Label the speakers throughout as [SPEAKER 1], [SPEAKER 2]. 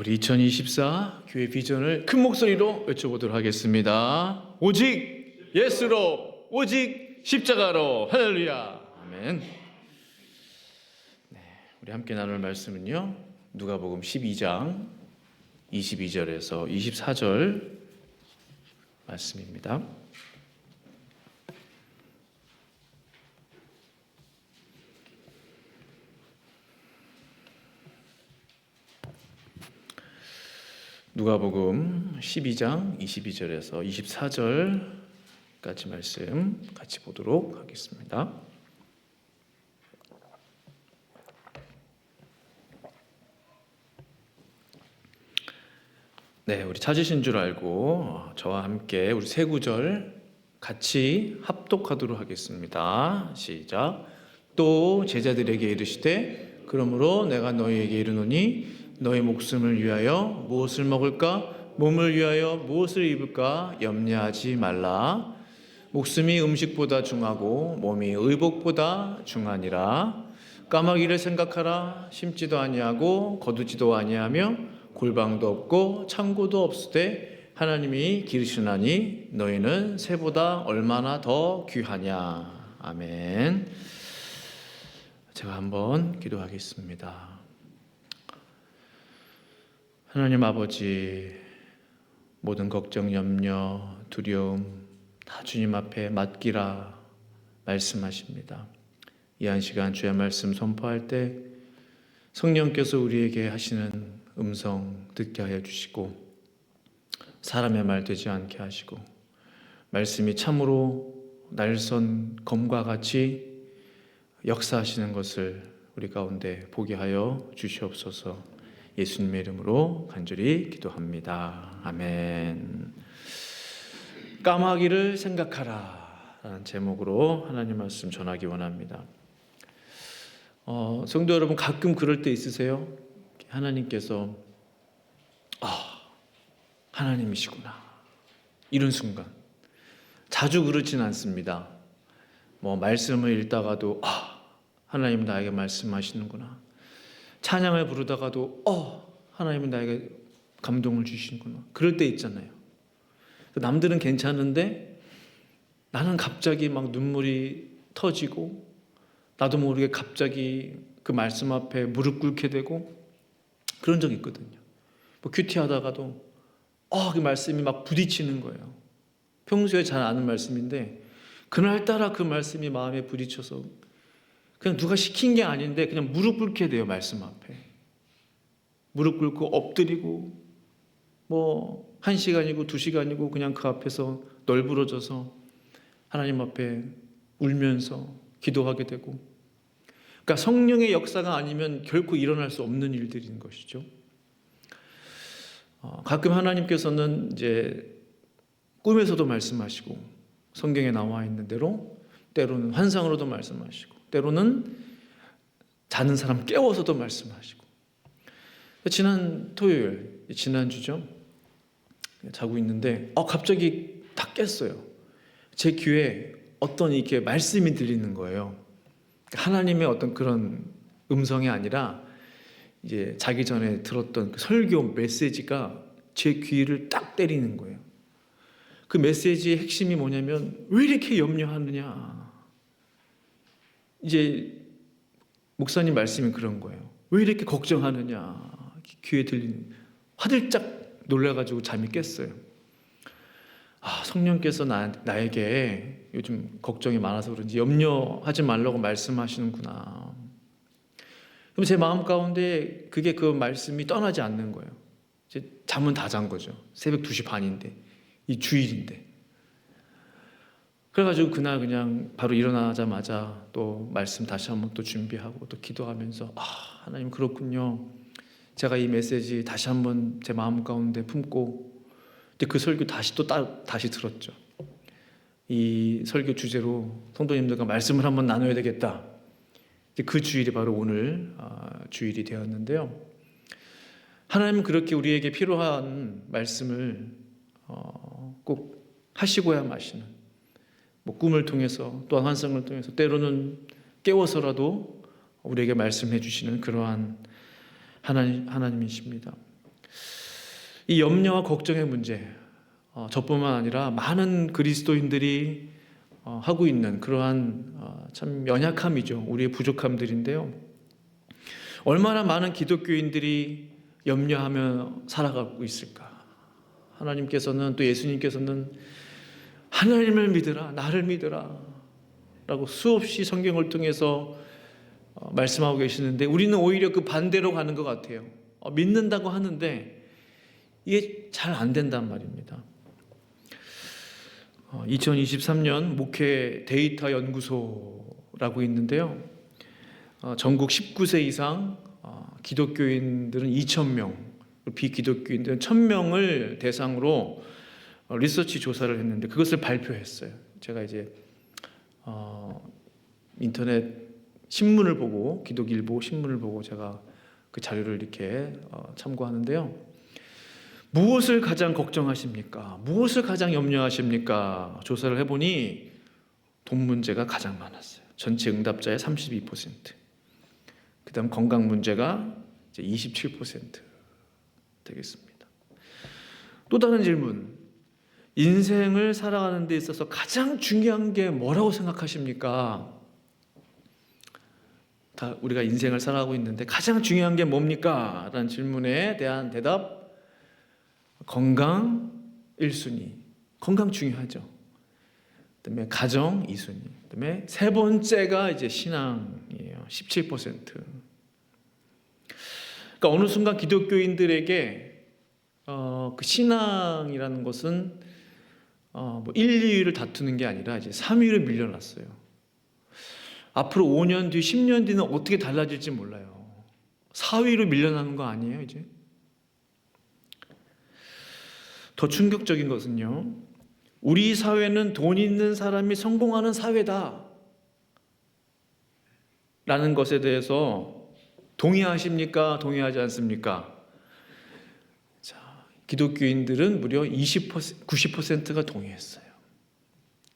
[SPEAKER 1] 우리 2024 교회 비전을 큰 목소리로 외쳐보도록 하겠습니다. 오직 예수로, 오직 십자가로. 할렐루야. 아멘. 우리 함께 나눌 말씀은요, 누가복음 12장 22절에서 24절 말씀입니다. 누가복음 12장 22절에서 24절까지 말씀 같이 보도록 하겠습니다. 네, 우리 찾으신 줄 알고 저와 함께 우리 세 구절 같이 합독하도록 하겠습니다. 시작. 또 제자들에게 이르시되 그러므로 내가 너희에게 이르노니 너희 목숨을 위하여 무엇을 먹을까? 몸을 위하여 무엇을 입을까? 염려하지 말라. 목숨이 음식보다 중하고 몸이 의복보다 중하니라. 까마귀를 생각하라. 심지도 아니하고 거두지도 아니하며 골방도 없고 창고도 없으되 하나님이 기르시나니 너희는 새보다 얼마나 더 귀하냐. 아멘. 제가 한번 기도하겠습니다. 하나님 아버지, 모든 걱정, 염려, 두려움 다 주님 앞에 맡기라 말씀하십니다. 이 한 시간 주의 말씀 선포할 때 성령께서 우리에게 하시는 음성 듣게 하여 주시고 사람의 말 되지 않게 하시고 말씀이 참으로 날선 검과 같이 역사하시는 것을 우리 가운데 보게 하여 주시옵소서. 예수님의 이름으로 간절히 기도합니다. 아멘. 까마귀를 생각하라 라는 제목으로 하나님 말씀 전하기 원합니다. 성도 여러분, 가끔 그럴 때 있으세요? 하나님께서 하나님이시구나 이런 순간. 자주 그렇진 않습니다. 말씀을 읽다가도 하나님 나에게 말씀하시는구나. 찬양을 부르다가도 하나님은 나에게 감동을 주시는구나. 그럴 때 있잖아요. 남들은 괜찮은데 나는 갑자기 막 눈물이 터지고 나도 모르게 갑자기 그 말씀 앞에 무릎 꿇게 되고 그런 적이 있거든요. 큐티하다가도 그 말씀이 막 부딪히는 거예요. 평소에 잘 아는 말씀인데 그날따라 그 말씀이 마음에 부딪혀서 그냥 누가 시킨 게 아닌데 그냥 무릎 꿇게 돼요. 말씀 앞에 무릎 꿇고 엎드리고 1시간이고 2시간이고 그냥 그 앞에서 널브러져서 하나님 앞에 울면서 기도하게 되고, 그러니까 성령의 역사가 아니면 결코 일어날 수 없는 일들인 것이죠. 가끔 하나님께서는 이제 꿈에서도 말씀하시고 성경에 나와 있는 대로 때로는 환상으로도 말씀하시고 때로는 자는 사람 깨워서도 말씀하시고. 지난 토요일, 지난주죠. 자고 있는데 갑자기 딱 깼어요. 제 귀에 어떤 이렇게 말씀이 들리는 거예요. 하나님의 어떤 그런 음성이 아니라 이제 자기 전에 들었던 그 설교 메시지가 제 귀를 딱 때리는 거예요. 그 메시지의 핵심이 뭐냐면 왜 이렇게 염려하느냐. 이제 목사님 말씀이 그런 거예요. 왜 이렇게 걱정하느냐. 귀에 들리는, 화들짝 놀라가지고 잠이 깼어요. 성령께서 나에게 요즘 걱정이 많아서 그런지 염려하지 말라고 말씀하시는구나. 그럼 제 마음 가운데 그게 그 말씀이 떠나지 않는 거예요. 이제 잠은 다 잔 거죠. 새벽 2시 반인데 이 주일인데. 그래가지고 그날 그냥 바로 일어나자마자 또 말씀 다시 한번 또 준비하고 또 기도하면서 하나님 그렇군요. 제가 이 메시지 다시 한번 제 마음 가운데 품고 그 설교 다시 들었죠. 이 설교 주제로 성도님들과 말씀을 한번 나눠야 되겠다. 그 주일이 바로 오늘 주일이 되었는데요. 하나님은 그렇게 우리에게 필요한 말씀을 꼭 하시고야 마시는, 꿈을 통해서 또한 환상을 통해서 때로는 깨워서라도 우리에게 말씀해 주시는 그러한 하나님이십니다. 이 염려와 걱정의 문제, 저뿐만 아니라 많은 그리스도인들이 하고 있는 그러한 참 연약함이죠. 우리의 부족함들인데요. 얼마나 많은 기독교인들이 염려하며 살아가고 있을까? 하나님께서는, 또 예수님께서는 하나님을 믿으라, 나를 믿으라 라고 수없이 성경을 통해서 말씀하고 계시는데, 우리는 오히려 그 반대로 가는 것 같아요. 믿는다고 하는데 이게 잘 안 된단 말입니다. 2023년 목회 데이터 연구소라고 있는데요. 전국 19세 이상 기독교인들은 2,000명, 비기독교인들은 1,000명을 대상으로 리서치 조사를 했는데 그것을 발표했어요. 제가 이제 인터넷 신문을 보고, 기독일보 신문을 보고 제가 그 자료를 이렇게 참고하는데요. 무엇을 가장 걱정하십니까? 무엇을 가장 염려하십니까? 조사를 해보니 돈 문제가 가장 많았어요. 전체 응답자의 32%. 그 다음 건강 문제가 이제 27% 되겠습니다. 또 다른 질문. 인생을 살아가는 데 있어서 가장 중요한 게 뭐라고 생각하십니까? 다 우리가 인생을 살아가고 있는데 가장 중요한 게 뭡니까? 라는 질문에 대한 대답, 건강 1순위. 건강 중요하죠. 그다음에 가정 2순위. 그다음에 세 번째가 이제 신앙이에요. 17%. 그러니까 어느 순간 기독교인들에게 그 신앙이라는 것은 뭐 1, 2위를 다투는 게 아니라 이제 3위를 밀려났어요. 앞으로 5년 뒤, 10년 뒤는 어떻게 달라질지 몰라요. 4위로 밀려나는 거 아니에요, 이제? 더 충격적인 것은요, 우리 사회는 돈 있는 사람이 성공하는 사회다 라는 것에 대해서 동의하십니까? 동의하지 않습니까? 자, 기독교인들은 무려 90%가 동의했어요.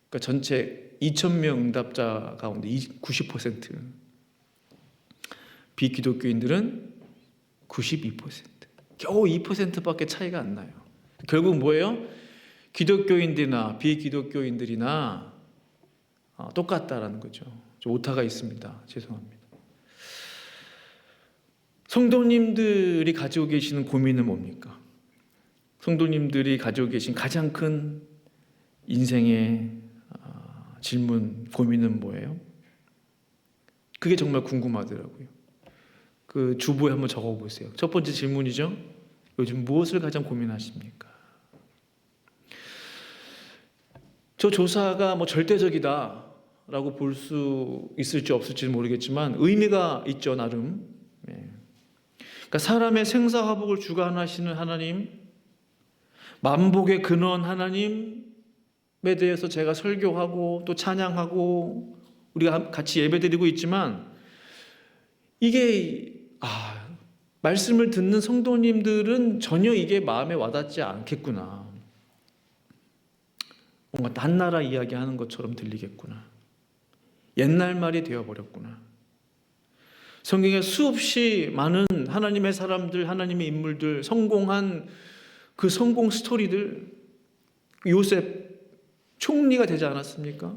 [SPEAKER 1] 그러니까 전체 2,000명 응답자 가운데 90%, 비기독교인들은 92%, 겨우 2%밖에 차이가 안 나요. 결국 뭐예요? 기독교인들이나 비기독교인들이나 똑같다라는 거죠. 좀 오타가 있습니다. 죄송합니다. 성도님들이 가지고 계시는 고민은 뭡니까? 성도님들이 가지고 계신 가장 큰 인생의 질문, 고민은 뭐예요? 그게 정말 궁금하더라고요. 그 주보에 한번 적어보세요. 첫 번째 질문이죠. 요즘 무엇을 가장 고민하십니까? 저 조사가 뭐 절대적이다라고 볼 수 있을지 없을지 모르겠지만 의미가 있죠, 나름. 그러니까 사람의 생사화복을 주관하시는 하나님, 만복의 근원 하나님에 대해서 제가 설교하고 또 찬양하고 우리가 같이 예배드리고 있지만, 이게 말씀을 듣는 성도님들은 전혀 이게 마음에 와닿지 않겠구나. 뭔가 딴 나라 이야기하는 것처럼 들리겠구나. 옛날 말이 되어버렸구나. 성경에 수없이 많은 하나님의 사람들, 하나님의 인물들, 성공한 그 성공 스토리들, 요셉 총리가 되지 않았습니까?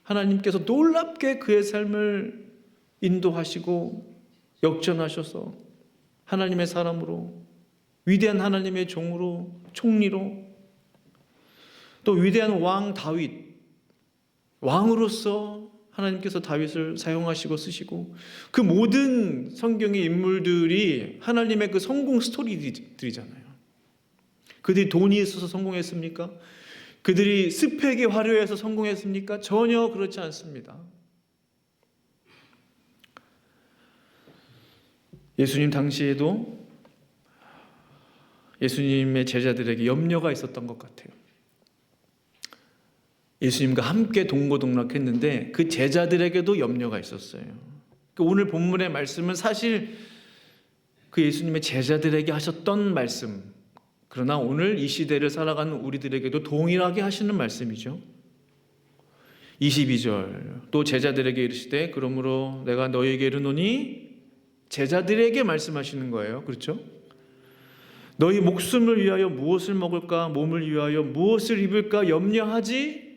[SPEAKER 1] 하나님께서 놀랍게 그의 삶을 인도하시고 역전하셔서 하나님의 사람으로, 위대한 하나님의 종으로, 총리로, 또 위대한 왕 다윗, 왕으로서 하나님께서 다윗을 사용하시고 쓰시고, 그 모든 성경의 인물들이 하나님의 그 성공 스토리들이잖아요. 그들이 돈이 있어서 성공했습니까? 그들이 스펙이 화려해서 성공했습니까? 전혀 그렇지 않습니다. 예수님 당시에도 예수님의 제자들에게 염려가 있었던 것 같아요. 예수님과 함께 동고동락했는데 그 제자들에게도 염려가 있었어요. 오늘 본문의 말씀은 사실 그 예수님의 제자들에게 하셨던 말씀, 그러나 오늘 이 시대를 살아가는 우리들에게도 동일하게 하시는 말씀이죠. 22절, 또 제자들에게 이르시되 그러므로 내가 너희에게 이르노니, 제자들에게 말씀하시는 거예요. 그렇죠? 너희 목숨을 위하여 무엇을 먹을까, 몸을 위하여 무엇을 입을까 염려하지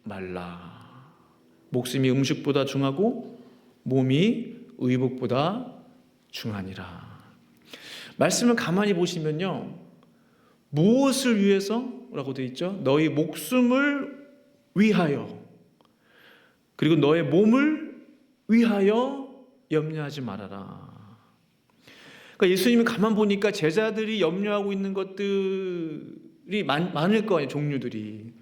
[SPEAKER 1] 말라. 목숨이 음식보다 중하고 몸이 의복보다 중하니라. 말씀을 가만히 보시면요, 무엇을 위해서라고 되어 있죠? 너희 목숨을 위하여, 그리고 너의 몸을 위하여 염려하지 말아라. 그러니까 예수님이 가만 보니까 제자들이 염려하고 있는 것들이 많을 거 아니에요, 종류들이.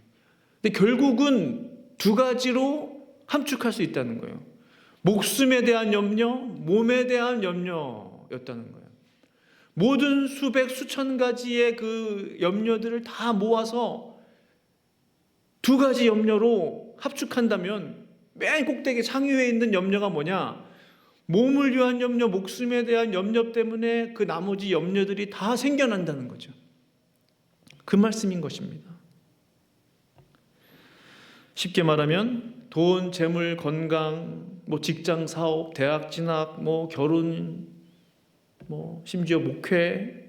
[SPEAKER 1] 근데 결국은 두 가지로 함축할 수 있다는 거예요. 목숨에 대한 염려, 몸에 대한 염려였다는 거예요. 모든 수백 수천 가지의 그 염려들을 다 모아서 두 가지 염려로 합축한다면 맨 꼭대기 상위에 있는 염려가 뭐냐? 몸을 위한 염려, 목숨에 대한 염려 때문에 그 나머지 염려들이 다 생겨난다는 거죠. 그 말씀인 것입니다. 쉽게 말하면 돈, 재물, 건강, 직장, 사업, 대학 진학, 결혼, 심지어 목회,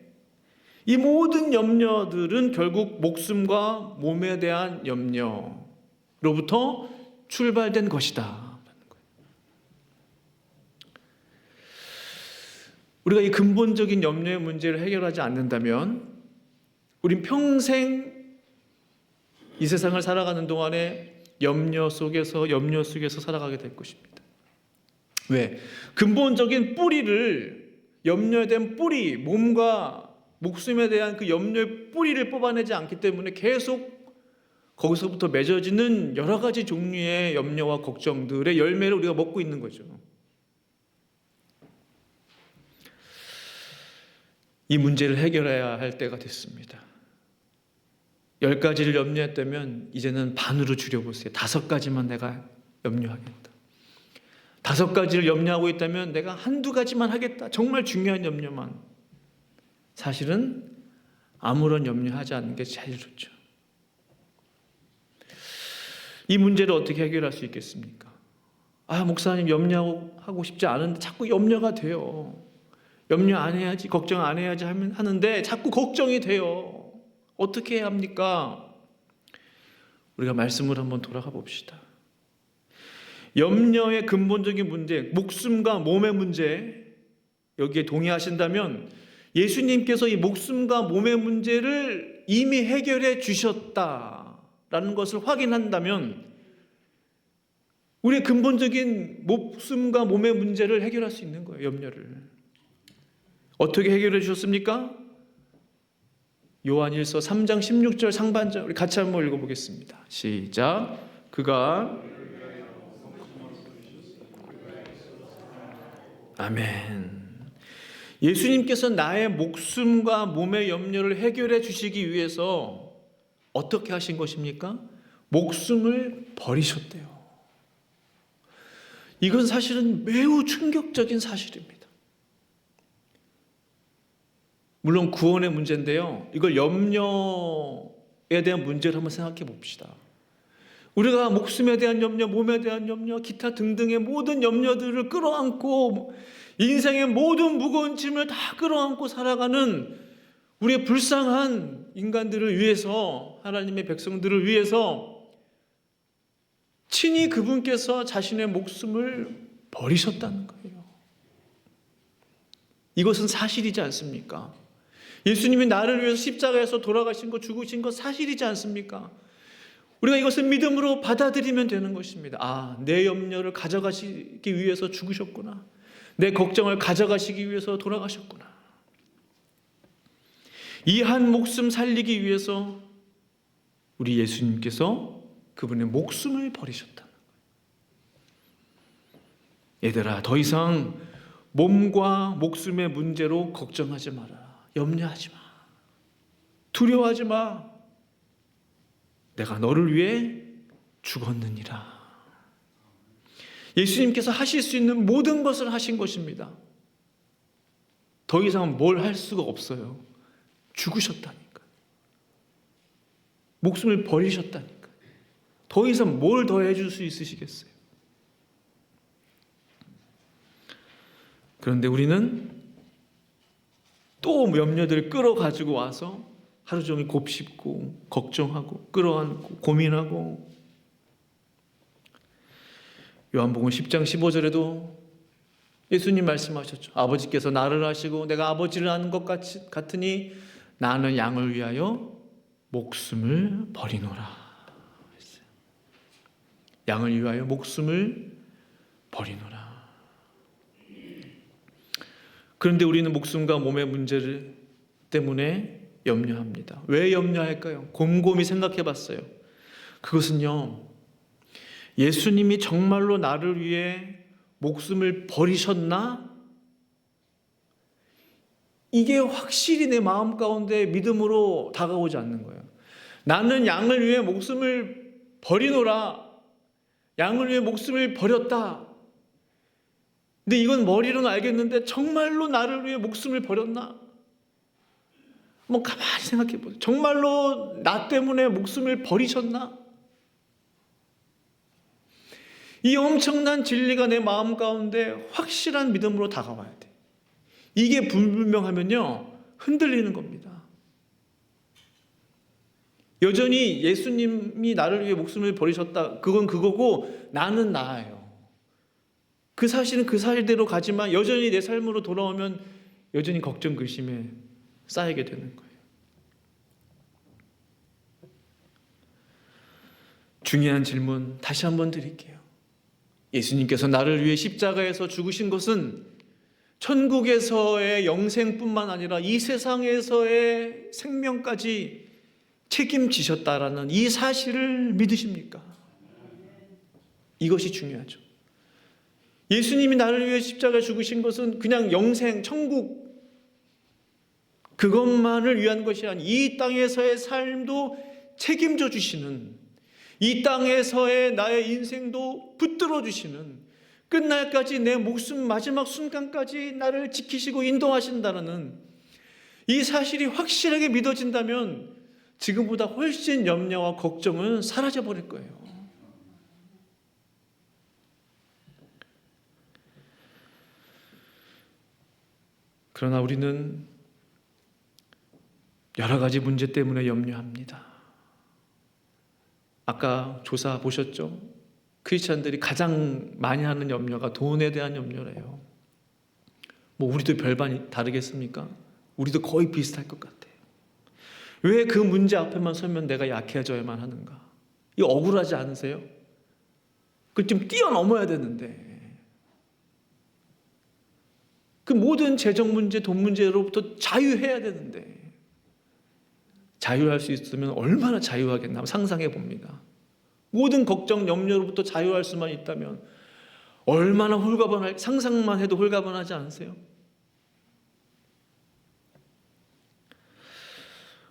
[SPEAKER 1] 이 모든 염려들은 결국 목숨과 몸에 대한 염려로부터 출발된 것이다. 우리가 이 근본적인 염려의 문제를 해결하지 않는다면 우린 평생 이 세상을 살아가는 동안에 염려 속에서 살아가게 될 것입니다. 왜? 근본적인 뿌리를, 염려에 대한 뿌리, 몸과 목숨에 대한 그 염려의 뿌리를 뽑아내지 않기 때문에 계속 거기서부터 맺어지는 여러 가지 종류의 염려와 걱정들의 열매를 우리가 먹고 있는 거죠. 이 문제를 해결해야 할 때가 됐습니다. 10가지를 염려했다면 이제는 반으로 줄여보세요. 5가지만 내가 염려하겠다. 5가지를 염려하고 있다면 내가 한두 가지만 하겠다. 정말 중요한 염려만. 사실은 아무런 염려하지 않는 게 제일 좋죠. 이 문제를 어떻게 해결할 수 있겠습니까? 목사님 염려하고 싶지 않은데 자꾸 염려가 돼요. 염려 안 해야지, 걱정 안 해야지 하는데 자꾸 걱정이 돼요. 어떻게 해야 합니까? 우리가 말씀을 한번 돌아가 봅시다. 염려의 근본적인 문제, 목숨과 몸의 문제, 여기에 동의하신다면 예수님께서 이 목숨과 몸의 문제를 이미 해결해 주셨다라는 것을 확인한다면 우리의 근본적인 목숨과 몸의 문제를 해결할 수 있는 거예요. 염려를. 어떻게 해결해 주셨습니까? 요한일서 3장 16절 상반절, 우리 같이 한번 읽어보겠습니다. 시작. 그가 아멘. 예수님께서 나의 목숨과 몸의 염려를 해결해 주시기 위해서 어떻게 하신 것입니까? 목숨을 버리셨대요. 이건 사실은 매우 충격적인 사실입니다. 물론 구원의 문제인데요, 이걸 염려에 대한 문제를 한번 생각해 봅시다. 우리가 목숨에 대한 염려, 몸에 대한 염려, 기타 등등의 모든 염려들을 끌어안고 인생의 모든 무거운 짐을 다 끌어안고 살아가는 우리의 불쌍한 인간들을 위해서, 하나님의 백성들을 위해서 친히 그분께서 자신의 목숨을 버리셨다는 거예요. 이것은 사실이지 않습니까? 예수님이 나를 위해서 십자가에서 돌아가신 것, 죽으신 것 사실이지 않습니까? 우리가 이것을 믿음으로 받아들이면 되는 것입니다. 내 염려를 가져가시기 위해서 죽으셨구나. 내 걱정을 가져가시기 위해서 돌아가셨구나. 이 한 목숨 살리기 위해서 우리 예수님께서 그분의 목숨을 버리셨다는 거예요. 얘들아, 더 이상 몸과 목숨의 문제로 걱정하지 마라. 염려하지 마. 두려워하지 마. 내가 너를 위해 죽었느니라. 예수님께서 하실 수 있는 모든 것을 하신 것입니다. 더 이상 뭘 할 수가 없어요. 죽으셨다니까. 목숨을 버리셨다니까. 더 이상 뭘 더 해줄 수 있으시겠어요? 그런데 우리는 또 염려들 끌어가지고 와서 하루 종일 곱씹고 걱정하고 끌어안고 고민하고. 요한복음 10장 15절에도 예수님 말씀하셨죠. 아버지께서 나를 아시고 내가 아버지를 아는 것 같으니 나는 양을 위하여 목숨을 버리노라. 양을 위하여 목숨을 버리노라. 그런데 우리는 목숨과 몸의 문제를 때문에 염려합니다. 왜 염려할까요? 곰곰이 생각해 봤어요. 그것은요, 예수님이 정말로 나를 위해 목숨을 버리셨나? 이게 확실히 내 마음 가운데 믿음으로 다가오지 않는 거예요. 나는 양을 위해 목숨을 버리노라. 양을 위해 목숨을 버렸다. 근데 이건 머리로는 알겠는데 정말로 나를 위해 목숨을 버렸나? 한번 가만히 생각해 보세요. 정말로 나 때문에 목숨을 버리셨나? 이 엄청난 진리가 내 마음 가운데 확실한 믿음으로 다가와야 돼. 이게 불분명하면요, 흔들리는 겁니다. 여전히 예수님이 나를 위해 목숨을 버리셨다, 그건 그거고 나는 나예요. 그 사실은 그 사실대로 가지만 여전히 내 삶으로 돌아오면 여전히 걱정 근심에 쌓이게 되는 거예요. 중요한 질문 다시 한번 드릴게요. 예수님께서 나를 위해 십자가에서 죽으신 것은 천국에서의 영생뿐만 아니라 이 세상에서의 생명까지 책임지셨다라는 이 사실을 믿으십니까? 이것이 중요하죠. 예수님이 나를 위해 십자가에 죽으신 것은 그냥 영생, 천국 그것만을 위한 것이 아닌 이 땅에서의 삶도 책임져 주시는, 이 땅에서의 나의 인생도 붙들어 주시는, 끝날까지 내 목숨 마지막 순간까지 나를 지키시고 인도하신다는 이 사실이 확실하게 믿어진다면 지금보다 훨씬 염려와 걱정은 사라져 버릴 거예요. 그러나 우리는 여러 가지 문제 때문에 염려합니다. 아까 조사 보셨죠? 크리스찬들이 가장 많이 하는 염려가 돈에 대한 염려래요. 뭐 우리도 별반 다르겠습니까? 우리도 거의 비슷할 것 같아요. 왜 그 문제 앞에만 서면 내가 약해져야만 하는가? 이거 억울하지 않으세요? 그걸 좀 뛰어넘어야 되는데, 그 모든 재정 문제, 돈 문제로부터 자유해야 되는데, 자유할 수 있으면 얼마나 자유하겠나 상상해 봅니다. 모든 걱정, 염려로부터 자유할 수만 있다면 얼마나 상상만 해도 홀가분하지 않으세요?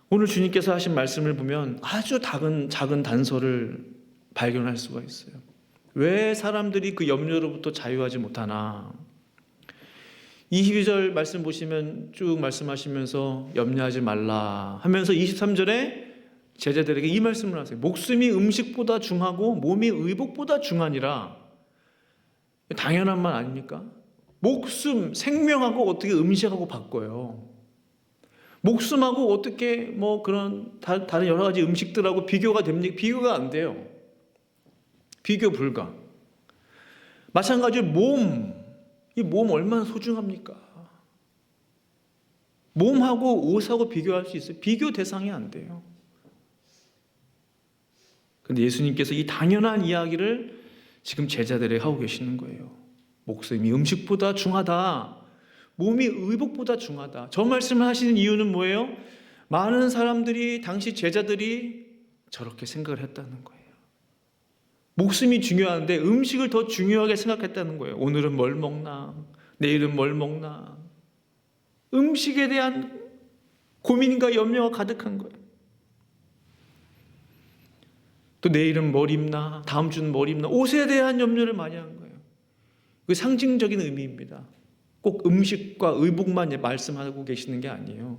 [SPEAKER 1] 오늘 주님께서 하신 말씀을 보면 아주 작은 단서를 발견할 수가 있어요. 왜 사람들이 그 염려로부터 자유하지 못하나? 22절 말씀 보시면 쭉 말씀하시면서 염려하지 말라 하면서 23절에 제자들에게 이 말씀을 하세요. 목숨이 음식보다 중하고 몸이 의복보다 중하니라. 당연한 말 아닙니까? 목숨, 생명하고 어떻게 음식하고 바꿔요? 목숨하고 어떻게 뭐 그런 다른 여러 가지 음식들하고 비교가 됩니까? 비교가 안 돼요. 비교 불가. 마찬가지로 이 몸 얼마나 소중합니까? 몸하고 옷하고 비교할 수 있어요? 비교 대상이 안 돼요. 그런데 예수님께서 이 당연한 이야기를 지금 제자들에게 하고 계시는 거예요. 목숨이 음식보다 중하다. 몸이 의복보다 중하다. 저 말씀을 하시는 이유는 뭐예요? 많은 사람들이, 당시 제자들이 저렇게 생각을 했다는 거예요. 목숨이 중요한데 음식을 더 중요하게 생각했다는 거예요. 오늘은 뭘 먹나? 내일은 뭘 먹나? 음식에 대한 고민과 염려가 가득한 거예요. 또 내일은 뭘 입나? 다음 주는 뭘 입나? 옷에 대한 염려를 많이 한 거예요. 그 상징적인 의미입니다. 꼭 음식과 의복만 말씀하고 계시는 게 아니에요.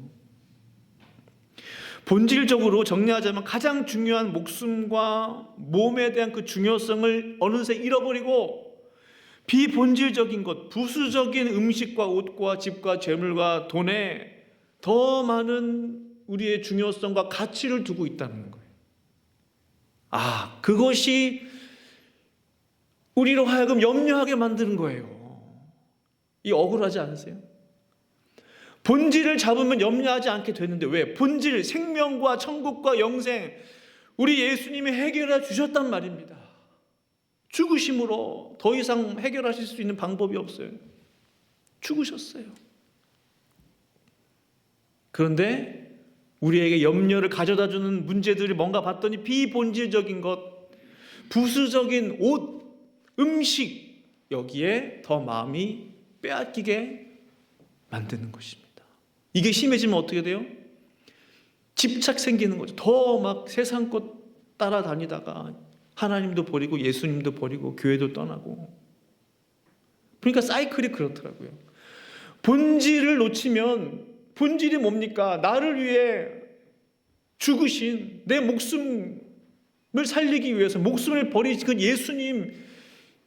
[SPEAKER 1] 본질적으로 정리하자면 가장 중요한 목숨과 몸에 대한 그 중요성을 어느새 잃어버리고 비본질적인 것, 부수적인 음식과 옷과 집과 재물과 돈에 더 많은 우리의 중요성과 가치를 두고 있다는 거예요. 그것이 우리로 하여금 염려하게 만드는 거예요. 이 억울하지 않으세요? 본질을 잡으면 염려하지 않게 되는데 왜? 본질, 생명과 천국과 영생, 우리 예수님이 해결해 주셨단 말입니다. 죽으심으로 더 이상 해결하실 수 있는 방법이 없어요. 죽으셨어요. 그런데 우리에게 염려를 가져다주는 문제들이 뭔가 봤더니 비본질적인 것, 부수적인 옷, 음식, 여기에 더 마음이 빼앗기게 만드는 것입니다. 이게 심해지면 어떻게 돼요? 집착 생기는 거죠. 더 막 세상 것 따라다니다가 하나님도 버리고 예수님도 버리고 교회도 떠나고. 그러니까 사이클이 그렇더라고요. 본질을 놓치면, 본질이 뭡니까? 나를 위해 죽으신, 내 목숨을 살리기 위해서 목숨을 버리신 그 예수님,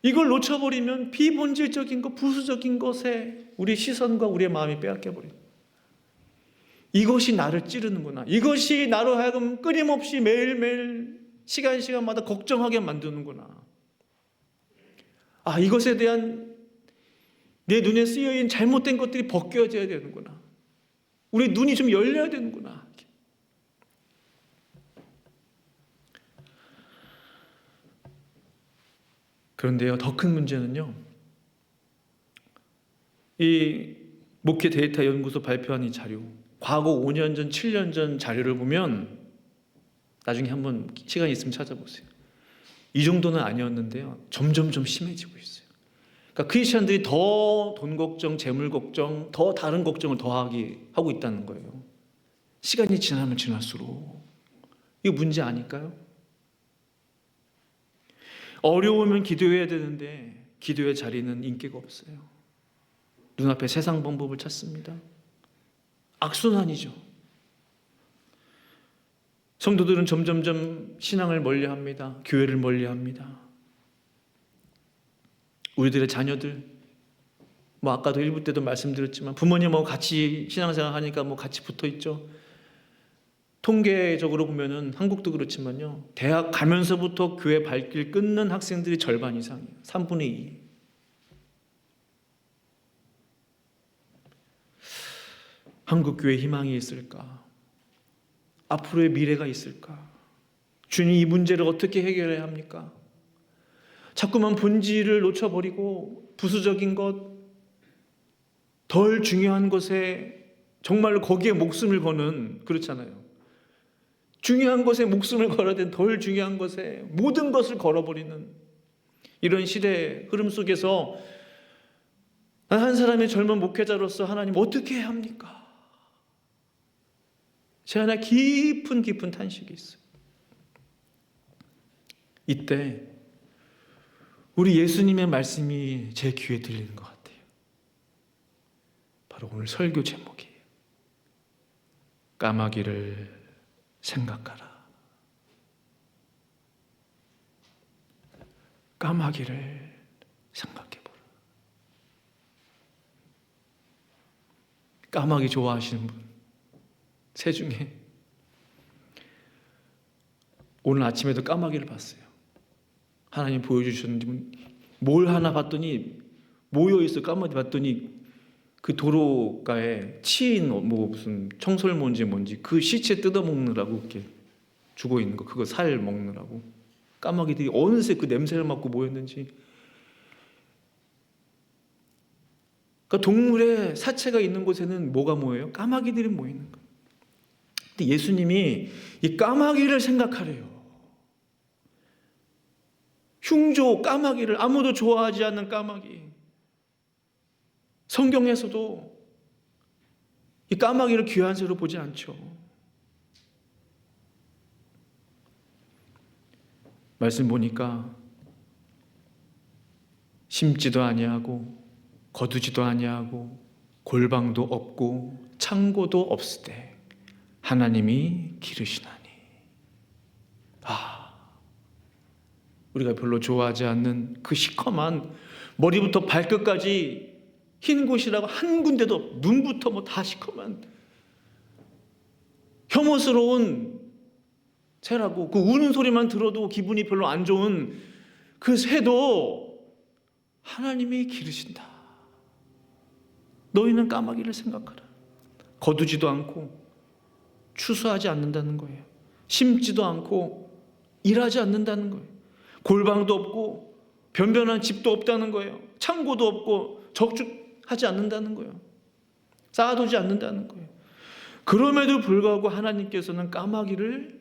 [SPEAKER 1] 이걸 놓쳐버리면 비본질적인 것, 부수적인 것에 우리 시선과 우리의 마음이 빼앗겨버립니다. 이것이 나를 찌르는구나. 이것이 나로 하여금 끊임없이 매일매일 시간마다 걱정하게 만드는구나. 이것에 대한 내 눈에 쓰여있는 잘못된 것들이 벗겨져야 되는구나. 우리 눈이 좀 열려야 되는구나. 그런데요, 더 큰 문제는요, 이 목회 데이터 연구소 발표한 이 자료, 과거 5년 전, 7년 전 자료를 보면 나중에 한번 시간이 있으면 찾아보세요. 이 정도는 아니었는데요, 점점 심해지고 있어요. 그러니까 크리스천들이 더 돈 걱정, 재물 걱정, 더 다른 걱정을 더하게 하고 있다는 거예요. 시간이 지나면 지날수록. 이거 문제 아닐까요? 어려우면 기도해야 되는데 기도의 자리는 인기가 없어요. 눈앞에 세상 방법을 찾습니다. 악순환이죠. 성도들은 점점점 신앙을 멀리합니다. 교회를 멀리합니다. 우리들의 자녀들, 아까도 1부 때도 말씀드렸지만 부모님하고 같이 신앙생활 하니까 같이 붙어 있죠. 통계적으로 보면은 한국도 그렇지만요, 대학 가면서부터 교회 발길 끊는 학생들이 절반 이상이에요. 3분의 2. 한국 교회에 희망이 있을까? 앞으로의 미래가 있을까? 주님, 이 문제를 어떻게 해결해야 합니까? 자꾸만 본질을 놓쳐버리고 부수적인 것, 덜 중요한 것에 정말로 거기에 목숨을 거는, 그렇잖아요. 중요한 것에 목숨을 걸어야 되는, 덜 중요한 것에 모든 것을 걸어버리는 이런 시대의 흐름 속에서 한 사람의 젊은 목회자로서 하나님 어떻게 해야 합니까? 제 안에 깊은 탄식이 있어요. 이때 우리 예수님의 말씀이 제 귀에 들리는 것 같아요. 바로 오늘 설교 제목이에요. 까마귀를 생각하라. 까마귀를 생각해보라. 까마귀 좋아하시는 분, 새 중에 오늘 아침에도 까마귀를 봤어요. 하나님 보여주셨는지 뭘 하나 봤더니 모여있어. 까마귀 봤더니 그 도로가에 치인 무슨 청설모인지 뭔지 그 시체 뜯어먹느라고 이렇게 죽어있는 거, 그거 살 먹느라고 까마귀들이 어느새 그 냄새를 맡고 모였는지. 그러니까 동물의 사체가 있는 곳에는 뭐가 모여요? 까마귀들이 모이는 거예요. 근데 예수님이 이 까마귀를 생각하래요. 흉조 까마귀를, 아무도 좋아하지 않는 까마귀. 성경에서도 이 까마귀를 귀한 새로 보지 않죠. 말씀 보니까 심지도 아니하고 거두지도 아니하고 골방도 없고 창고도 없으되 하나님이 기르시나니. 우리가 별로 좋아하지 않는 그 시커먼, 머리부터 발끝까지 흰 곳이라고 한 군데도, 눈부터 다 시커먼 혐오스러운 새라고, 그 우는 소리만 들어도 기분이 별로 안 좋은 그 새도 하나님이 기르신다. 너희는 까마귀를 생각하라. 거두지도 않고 추수하지 않는다는 거예요. 심지도 않고 일하지 않는다는 거예요. 골방도 없고 변변한 집도 없다는 거예요. 창고도 없고 저축하지 않는다는 거예요. 쌓아두지 않는다는 거예요. 그럼에도 불구하고 하나님께서는 까마귀를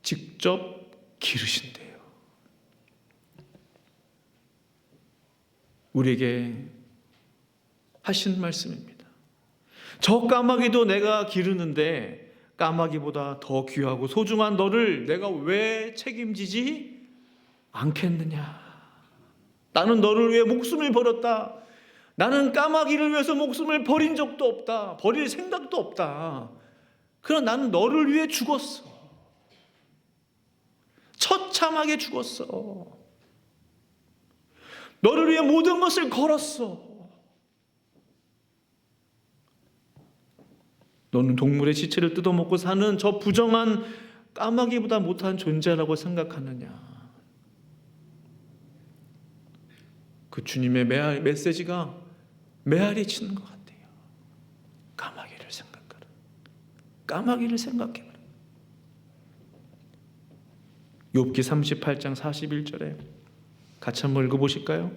[SPEAKER 1] 직접 기르신대요. 우리에게 하신 말씀입니다. 저 까마귀도 내가 기르는데 까마귀보다 더 귀하고 소중한 너를 내가 왜 책임지지 않겠느냐. 나는 너를 위해 목숨을 버렸다. 나는 까마귀를 위해서 목숨을 버린 적도 없다. 버릴 생각도 없다. 그러나 나는 너를 위해 죽었어. 처참하게 죽었어. 너를 위해 모든 것을 걸었어. 너는 동물의 시체를 뜯어먹고 사는 저 부정한 까마귀보다 못한 존재라고 생각하느냐. 그 주님의 메시지가 메아리 치는 것 같아요. 까마귀를 생각하라. 까마귀를 생각해라. 욥기 38장 41절에 같이 한번 읽어보실까요?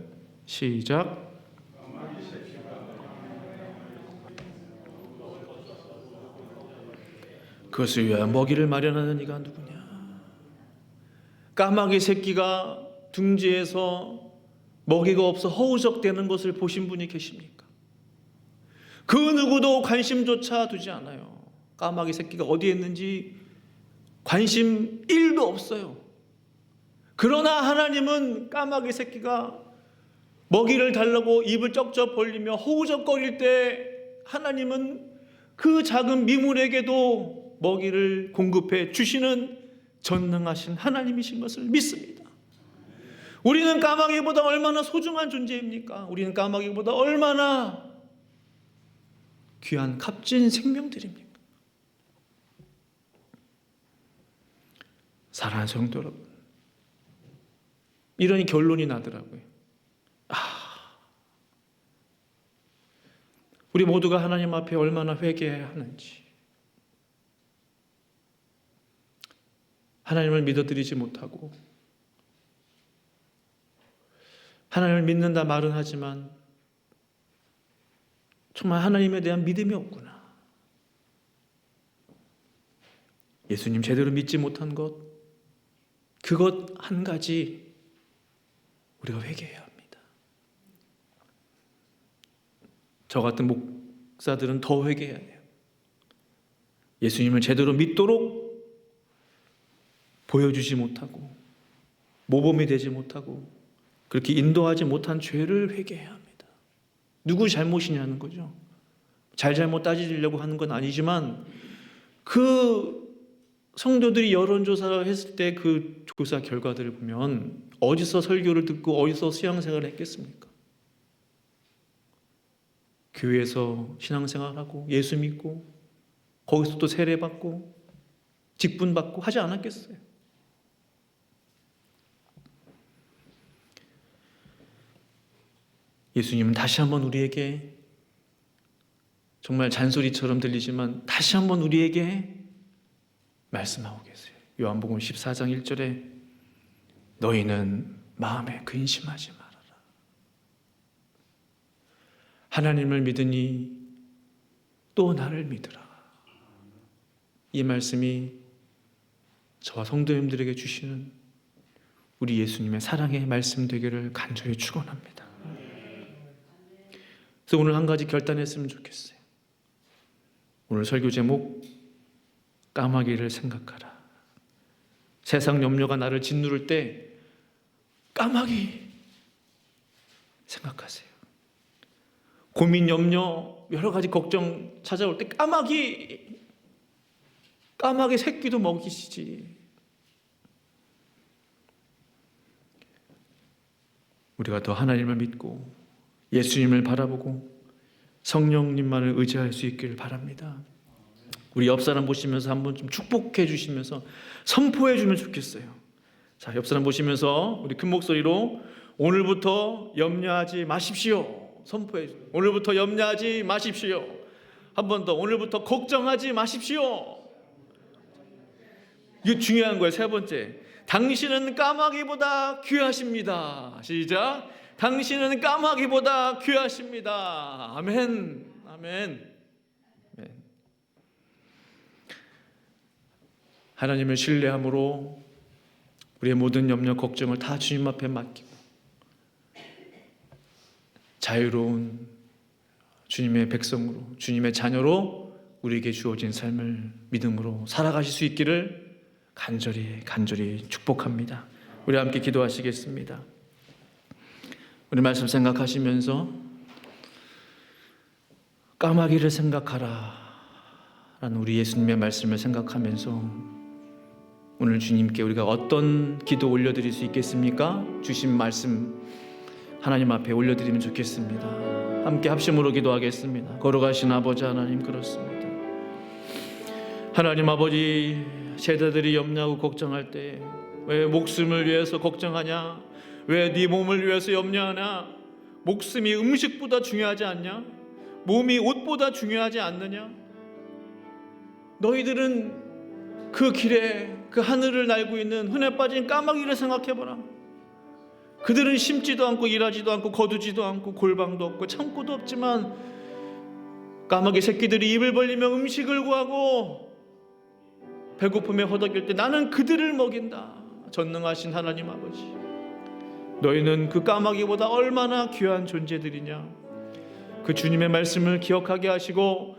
[SPEAKER 1] 시작. 그것을 위하여 먹이를 마련하는 이가 누구냐. 까마귀 새끼가 둥지에서 먹이가 없어 허우적대는 것을 보신 분이 계십니까? 그 누구도 관심조차 두지 않아요. 까마귀 새끼가 어디에 있는지 관심 1도 없어요. 그러나 하나님은 까마귀 새끼가 먹이를 달라고 입을 쩍쩍 벌리며 허우적거릴 때 하나님은 그 작은 미물에게도 먹이를 공급해 주시는 전능하신 하나님이신 것을 믿습니다. 우리는 까마귀보다 얼마나 소중한 존재입니까? 우리는 까마귀보다 얼마나 귀한 값진 생명들입니까? 사랑하는 성도 여러분, 이런 결론이 나더라고요. 우리 모두가 하나님 앞에 얼마나 회개해야 하는지, 하나님을 믿어드리지 못하고 하나님을 믿는다 말은 하지만 정말 하나님에 대한 믿음이 없구나. 예수님 제대로 믿지 못한 것, 그것 한 가지 우리가 회개해야 합니다. 저 같은 목사들은 더 회개해야 돼요. 예수님을 제대로 믿도록 보여주지 못하고 모범이 되지 못하고 그렇게 인도하지 못한 죄를 회개해야 합니다. 누구 잘못이냐는 거죠. 잘못 따지려고 하는 건 아니지만 그 성도들이 여론조사를 했을 때 그 조사 결과들을 보면 어디서 설교를 듣고 어디서 신앙생활을 했겠습니까? 교회에서 신앙생활하고 예수 믿고 거기서 또 세례받고 직분받고 하지 않았겠어요? 예수님은 다시 한번 우리에게, 정말 잔소리처럼 들리지만 다시 한번 우리에게 말씀하고 계세요. 요한복음 14장 1절에 너희는 마음에 근심하지 말아라. 하나님을 믿으니 또 나를 믿으라. 이 말씀이 저와 성도님들에게 주시는 우리 예수님의 사랑의 말씀 되기를 간절히 축원합니다. 그래서 오늘 한 가지 결단했으면 좋겠어요. 오늘 설교 제목, 까마귀를 생각하라. 세상 염려가 나를 짓누를 때 까마귀 생각하세요. 고민, 염려, 여러 가지 걱정 찾아올 때 까마귀 새끼도 먹이시지. 우리가 더 하나님을 믿고 예수님을 바라보고 성령님만을 의지할 수 있기를 바랍니다. 우리 옆 사람 보시면서 한번 좀 축복해 주시면서 선포해 주면 좋겠어요. 자, 옆 사람 보시면서 우리 큰 목소리로 오늘부터 염려하지 마십시오. 선포해 주세요. 오늘부터 염려하지 마십시오. 한 번 더, 오늘부터 걱정하지 마십시오. 이거 중요한 거예요. 세 번째, 당신은 까마귀보다 귀하십니다. 시작. 당신은 까마귀보다 귀하십니다. 아멘. 아멘. 아멘. 하나님을 신뢰함으로 우리의 모든 염려, 걱정을 다 주님 앞에 맡기고 자유로운 주님의 백성으로, 주님의 자녀로 우리에게 주어진 삶을 믿음으로 살아가실 수 있기를 간절히 축복합니다. 우리 함께 기도하시겠습니다. 우리 말씀 생각하시면서 까마귀를 생각하라 라는 우리 예수님의 말씀을 생각하면서 오늘 주님께 우리가 어떤 기도 올려드릴 수 있겠습니까? 주신 말씀 하나님 앞에 올려드리면 좋겠습니다. 함께 합심으로 기도하겠습니다. 걸어가신 아버지 하나님, 그렇습니다. 하나님 아버지, 세대들이 염려하고 걱정할 때 왜 목숨을 위해서 걱정하냐? 왜 네 몸을 위해서 염려하냐? 목숨이 음식보다 중요하지 않냐? 몸이 옷보다 중요하지 않느냐? 너희들은 그 길에 그 하늘을 날고 있는 흔해 빠진 까마귀를 생각해봐라. 그들은 심지도 않고 일하지도 않고 거두지도 않고 골방도 없고 창고도 없지만 까마귀 새끼들이 입을 벌리며 음식을 구하고 배고픔에 허덕일 때 나는 그들을 먹인다. 전능하신 하나님 아버지, 너희는 그 까마귀보다 얼마나 귀한 존재들이냐. 그 주님의 말씀을 기억하게 하시고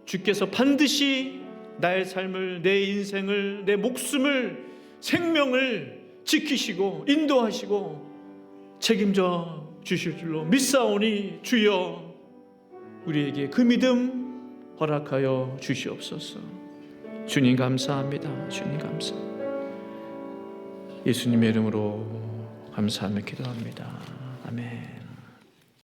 [SPEAKER 1] 주께서 반드시 나의 삶을, 내 인생을, 내 목숨을, 생명을 지키시고 인도하시고 책임져 주실 줄로 믿사오니 주여 우리에게 그 믿음 허락하여 주시옵소서. 주님 감사합니다. 주님 감사합니다. 예수님의 이름으로 감사하며 기도합니다. 아멘.